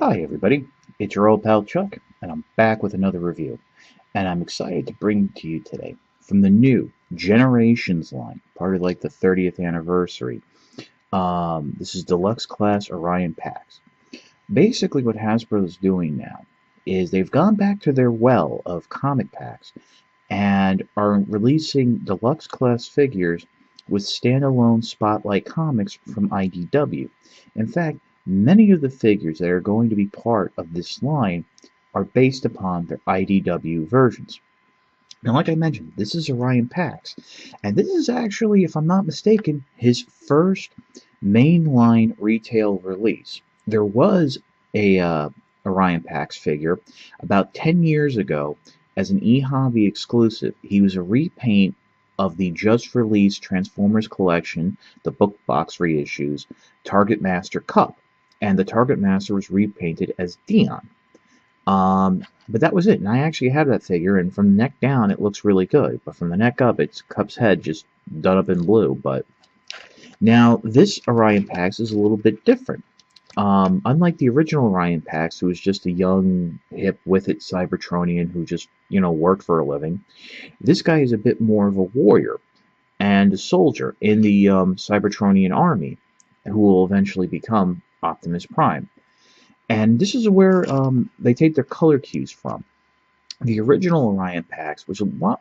Hi everybody, it's your old pal Chuck, and I'm back with another review. And I'm excited to bring to you today from the new Generations line, part of like the 30th anniversary. This is deluxe class Orion packs. Basically, what Hasbro is doing now is they've gone back to their well of comic packs and are releasing deluxe class figures with standalone Spotlight comics from IDW. In fact, many of the figures that are going to be part of this line are based upon their IDW versions. Now, like I mentioned, this is Orion Pax, and this is actually, if I'm not mistaken, his first mainline retail release. There was a Orion Pax figure about 10 years ago as an eHobby exclusive. He was a repaint of the just released Transformers collection, the book box reissues, Target Master Cup, and the Target Master was repainted as Dion. But that was it, and I actually have that figure, and from the neck down it looks really good, but from the neck up it's Cup's head just done up in blue. But now this Orion Pax is a little bit different. Unlike the original Orion Pax, who was just a young, hip, with it Cybertronian who just, worked for a living, this guy is a bit more of a warrior and a soldier in the Cybertronian army, who will eventually become Optimus Prime. And this is where they take their color cues from. The original Orion Pax was a lot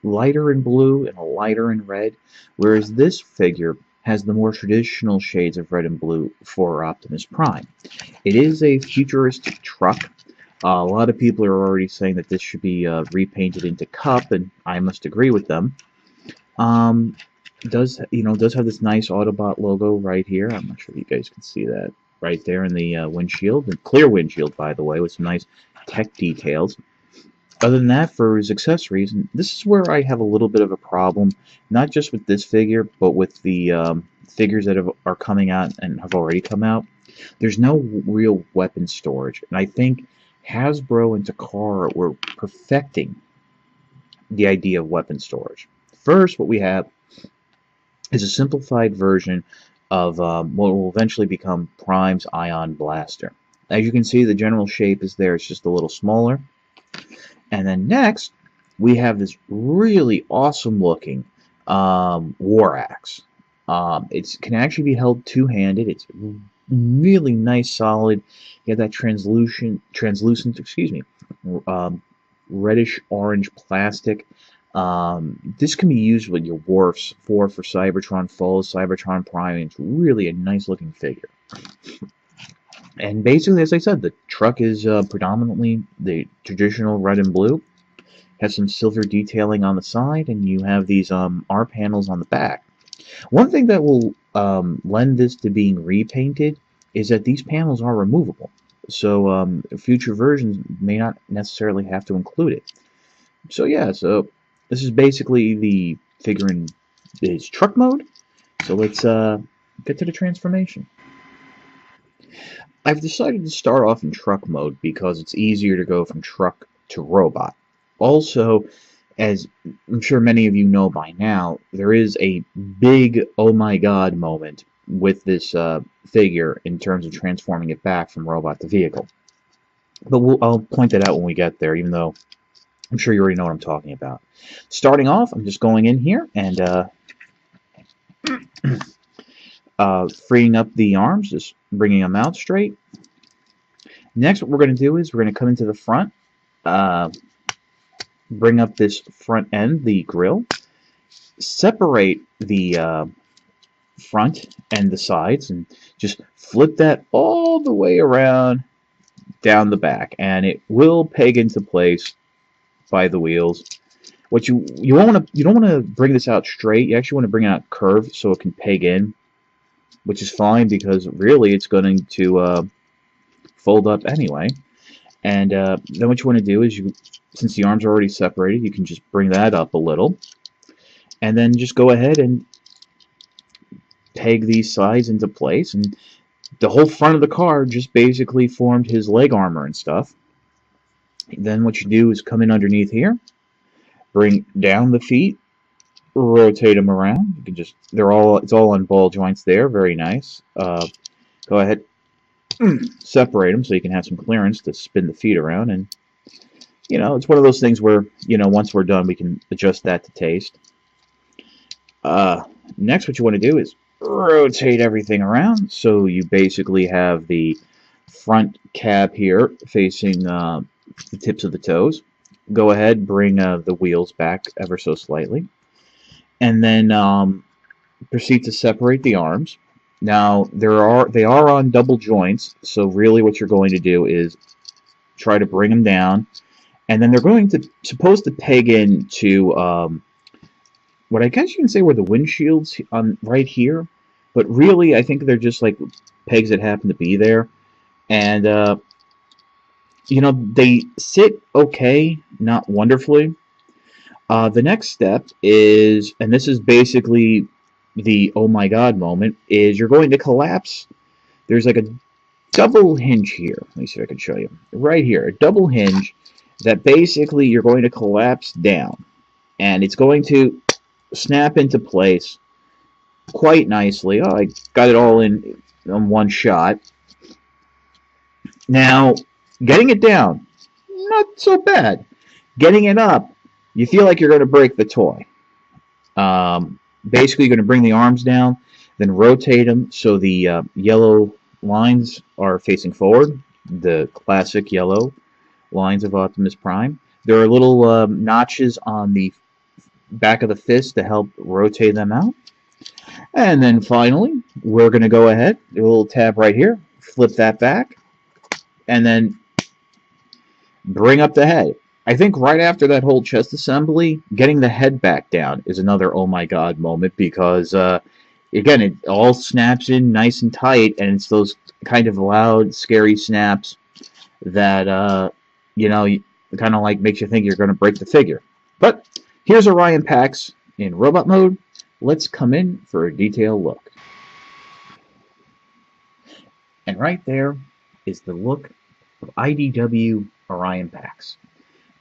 lighter in blue and a lighter in red, whereas this figure has the more traditional shades of red and blue for Optimus Prime. It is a futuristic truck. A lot of people are already saying that this should be repainted into Cup, and I must agree with them. Does have this nice Autobot logo right here. I'm not sure if you guys can see that right there in the windshield. The clear windshield, by the way, with some nice tech details. Other than that, for his accessories, and this is where I have a little bit of a problem, not just with this figure, but with the figures that are coming out and have already come out. There's no real weapon storage, and I think Hasbro and Takara were perfecting the idea of weapon storage. First, what we have is a simplified version of what will eventually become Prime's Ion Blaster. As you can see, the general shape is there. It's just a little smaller. And then next, we have this really awesome looking War Axe. It can actually be held two-handed. It's really nice, solid. You have that translucent, reddish orange plastic. This can be used with your Warfs for Cybertron Foes, Cybertron Prime. It's really a nice looking figure. And basically, as I said, the truck is predominantly the traditional red and blue. Has some silver detailing on the side, and you have these R panels on the back. One thing that will lend this to being repainted is that these panels are removable. So future versions may not necessarily have to include it. So yeah, so this is basically the figure in its truck mode. So let's get to the transformation. I've decided to start off in truck mode because it's easier to go from truck to robot. Also, as I'm sure many of you know by now, there is a big oh my god moment with this figure in terms of transforming it back from robot to vehicle. But I'll point that out when we get there, even though I'm sure you already know what I'm talking about. Starting off, I'm just going in here and freeing up the arms, just bringing them out straight. Next, what we're going to do is we're going to come into the front, bring up this front end, the grill, separate the front and the sides, and just flip that all the way around down the back, and it will peg into place by the wheels. What you don't want to bring this out straight. You actually want to bring it out curved so it can peg in, which is fine because really it's going to fold up anyway. And then what you want to do is, since the arms are already separated, you can just bring that up a little, and then just go ahead and peg these sides into place, and the whole front of the car just basically formed his leg armor and stuff. Then what you do is come in underneath here, bring down the feet, rotate them around. You can just it's all on ball joints there, very nice. Go ahead, separate them so you can have some clearance to spin the feet around. And, it's one of those things where, once we're done, we can adjust that to taste. Next, what you want to do is rotate everything around. So you basically have the front cab here facing the tips of the toes. Go ahead, bring the wheels back ever so slightly. And then proceed to separate the arms. Now, they are on double joints, so really what you're going to do is try to bring them down, and then they're supposed to peg into what I guess you can say were the windshields on right here, but really I think they're just like pegs that happen to be there, and they sit okay, not wonderfully. The next step is, and this is basically the oh my god moment, is you're going to collapse. There's like a double hinge here. Let me see if I can show you. Right here, a double hinge that basically you're going to collapse down. And it's going to snap into place quite nicely. Oh, I got it all in one shot. Now, getting it down, not so bad. Getting it up, you feel like you're going to break the toy. Basically, you're going to bring the arms down, then rotate them so the yellow lines are facing forward, the classic yellow lines of Optimus Prime. There are little notches on the back of the fist to help rotate them out. And then finally, we're going to go ahead, do a little tab right here, flip that back, and then bring up the head. I think right after that whole chest assembly, getting the head back down is another oh my god moment, because again, it all snaps in nice and tight, and it's those kind of loud, scary snaps that kind of like makes you think you're going to break the figure. But here's Orion Pax in robot mode. Let's come in for a detailed look. And right there is the look of IDW Orion Pax.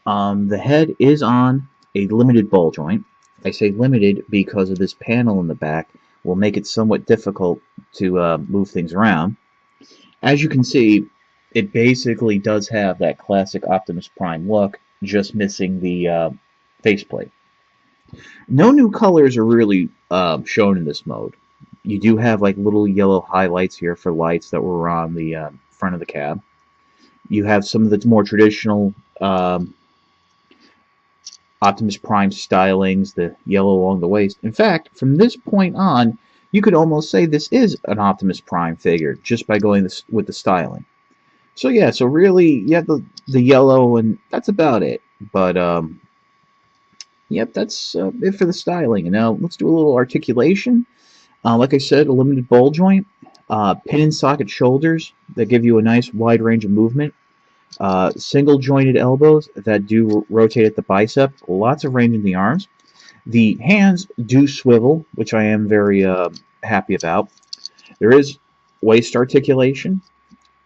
The head is on a limited ball joint. I say limited because of this panel in the back will make it somewhat difficult to move things around. As you can see, it basically does have that classic Optimus Prime look, just missing the faceplate. No new colors are really shown in this mode. You do have like little yellow highlights here for lights that were on the front of the cab. You have some of the more traditional Optimus Prime stylings, the yellow along the waist. In fact, from this point on, you could almost say this is an Optimus Prime figure just by going with the styling. So yeah, so really, you have the yellow, and that's about it. But yep, that's it for the styling. And now let's do a little articulation. Like I said, a limited ball joint, pin and socket shoulders that give you a nice wide range of movement. Single jointed elbows that do rotate at the bicep, lots of range in the arms. The hands do swivel, which I am very happy about. There is waist articulation,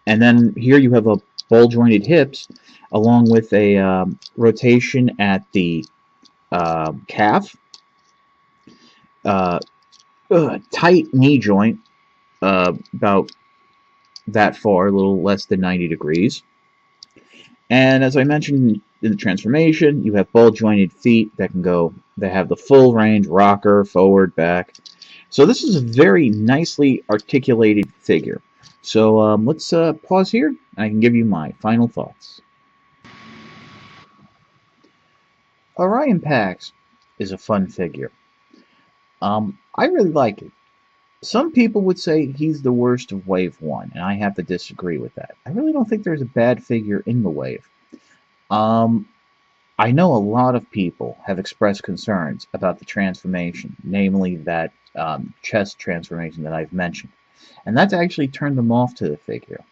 and then here you have a ball jointed hips along with a rotation at the calf, tight knee joint, about that far, a little less than 90 degrees. And as I mentioned in the transformation, you have ball jointed feet that have the full range, rocker, forward, back. So this is a very nicely articulated figure. So let's pause here, and I can give you my final thoughts. Orion Pax is a fun figure. I really like it. Some people would say he's the worst of Wave 1, and I have to disagree with that. I really don't think there's a bad figure in the wave. I know a lot of people have expressed concerns about the transformation, namely that chest transformation that I've mentioned, and that's actually turned them off to the figure.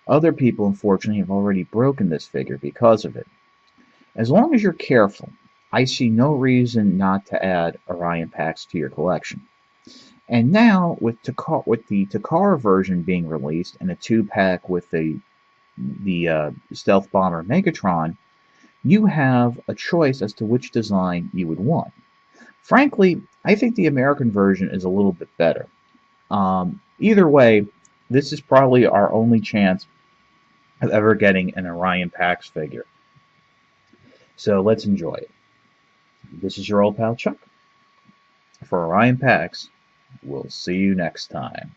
Other people, unfortunately, have already broken this figure because of it. As long as you're careful, I see no reason not to add Orion Pax to your collection. And now, with the Takara version being released and a 2-pack with the Stealth Bomber Megatron, you have a choice as to which design you would want. Frankly, I think the American version is a little bit better. Either way, this is probably our only chance of ever getting an Orion Pax figure. So let's enjoy it. This is your old pal Chuck. For Orion Pax, we'll see you next time.